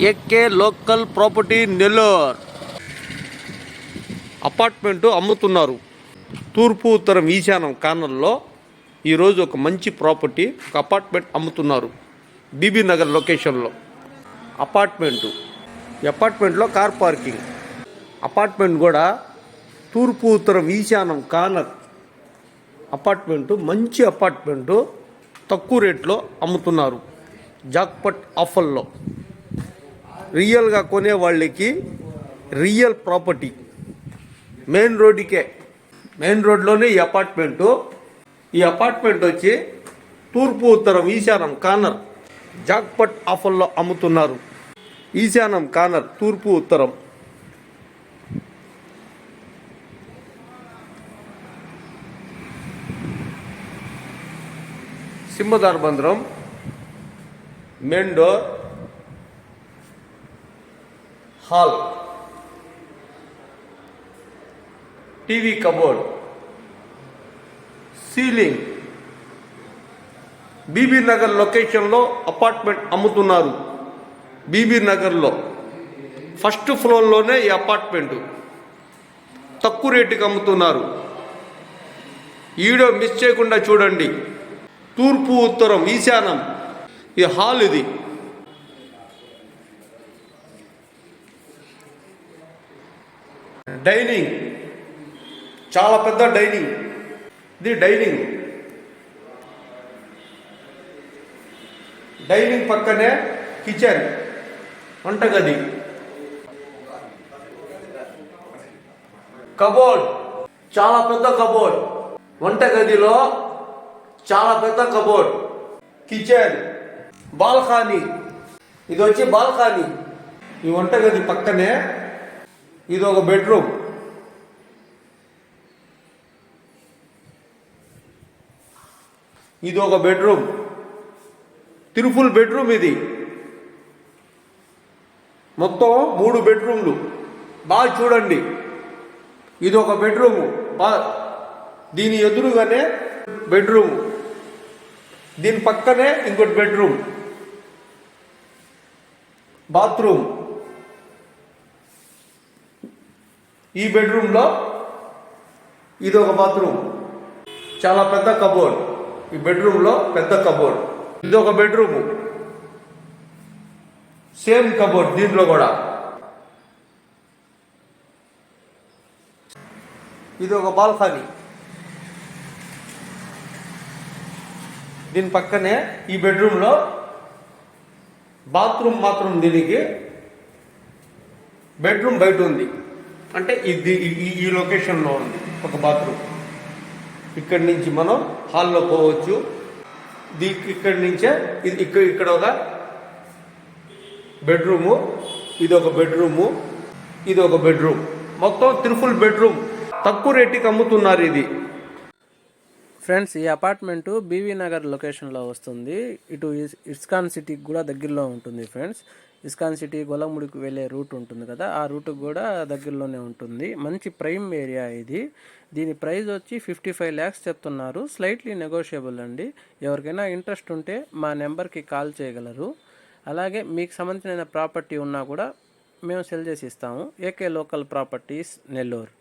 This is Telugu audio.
AK local property Nellore apartment అమ్ముతున్నారు. తూర్పు ఉత్తరం ఈశాన్యం కార్నర్లో ఈరోజు ఒక మంచి ప్రాపర్టీ, ఒక అపార్ట్మెంట్ అమ్ముతున్నారు. బీబీ నగర్ లొకేషన్లో అపార్ట్మెంటు. ఈ అపార్ట్మెంట్లో కార్ పార్కింగ్. అపార్ట్మెంట్ కూడా తూర్పు ఉత్తరం ఈశాన్యం కార్నర్ అపార్ట్మెంటు. మంచి అపార్ట్మెంటు తక్కువ రేట్లో అమ్ముతున్నారు. జాక్పట్ ఆఫర్లో రియల్గా కొనే వాళ్ళకి రియల్ ప్రాపర్టీ. మెయిన్ రోడ్డుకే, మెయిన్ రోడ్లోనే ఈ అపార్ట్మెంటు. ఈ అపార్ట్మెంట్ వచ్చి తూర్పు ఉత్తరం ఈశాన్యం కార్నర్ జాక్పట్ ఆఫర్లో అమ్ముతున్నారు. ఈశాన్యం కార్నర్ తూర్పు ఉత్తరం. సింహదార్ బందరం, main door, hall, TV cupboard, ceiling. BB Nagar లొకేషన్లో అపార్ట్మెంట్ అమ్ముతున్నారు. బీబీ నగర్లో ఫస్ట్ ఫ్లోర్లోనే ఈ అపార్ట్మెంటు తక్కువ రేటుకి అమ్ముతున్నారు. వీడియో మిస్ చేయకుండా చూడండి. తూర్పు ఉత్తరం ఈశాన్యం ఈ హాల్. ఇది డైనింగ్, చాలా పెద్ద డైనింగ్. ఇది డైనింగ్. డైనింగ్ పక్కనే కిచెన్, వంటగది, కబోర్డ్, చాలా పెద్ద కబోర్డ్. వంటగదిలో చాలా పెద్ద కబోర్డ్, కిచెన్, బాల్కనీ. ఇది వచ్చి బాల్కనీ. ఈ వంటగది పక్కనే ఇది ఒక బెడ్రూమ్. ఇది ఒక బెడ్రూమ్, తిరుఫుల్ బెడ్రూమ్. ఇది మొత్తం 3 బెడ్రూమ్లు. బాగా చూడండి. ఇది ఒక బెడ్రూము. దీని ఎదురుగానే బెడ్రూమ్, దీని పక్కనే ఇంకోటి బెడ్రూమ్, బాత్రూమ్. ఈ బెడ్రూమ్లో ఇది ఒక బాత్రూమ్, చాలా పెద్ద కబోర్డ్. ఈ బెడ్రూమ్లో పెద్ద కబోర్డ్. ఇది ఒక బెడ్రూము, సేమ్ కబోర్డ్ దీంట్లో కూడా. ఇది ఒక బాల్కనీ. దీని పక్కనే ఈ బెడ్రూమ్లో బాత్రూమ్ మాత్రం. దీనికి బెడ్రూమ్ బయట ఉంది, అంటే ఇది ఈ లొకేషన్లో ఉంది ఒక బాత్రూమ్. ఇక్కడి నుంచి మనం హాల్లో పోవచ్చు. ఇక్కడి నుంచే ఇక్కడ ఒక బెడ్రూము, ఇది ఒక బెడ్రూము, ఇది ఒక బెడ్రూమ్. మొత్తం త్రిఫుల్ బెడ్రూమ్. తక్కువ రేటుకి అమ్ముతున్నారు ఇది. ఫ్రెండ్స్, ఈ అపార్ట్మెంటు బీవీ నగర్ లొకేషన్లో వస్తుంది. ఇటు ఇస్కాన్ సిటీకి కూడా దగ్గరలో ఉంటుంది ఫ్రెండ్స్. ఇస్కాన్ సిటీ గొల్లముడికి వెళ్ళే రూట్ ఉంటుంది కదా, ఆ రూట్కి కూడా దగ్గరలోనే ఉంటుంది. మంచి ప్రైమ్ ఏరియా ఇది. దీని ప్రైస్ వచ్చి 55 lakhs చెప్తున్నారు. స్లైట్లీ నెగోషియబుల్ అండి. ఎవరికైనా ఇంట్రెస్ట్ ఉంటే మా నెంబర్కి కాల్ చేయగలరు. అలాగే మీకు సంబంధించిన ప్రాపర్టీ ఉన్నా కూడా మేము సెల్ చేసి ఇస్తాము. AK local properties Nellore.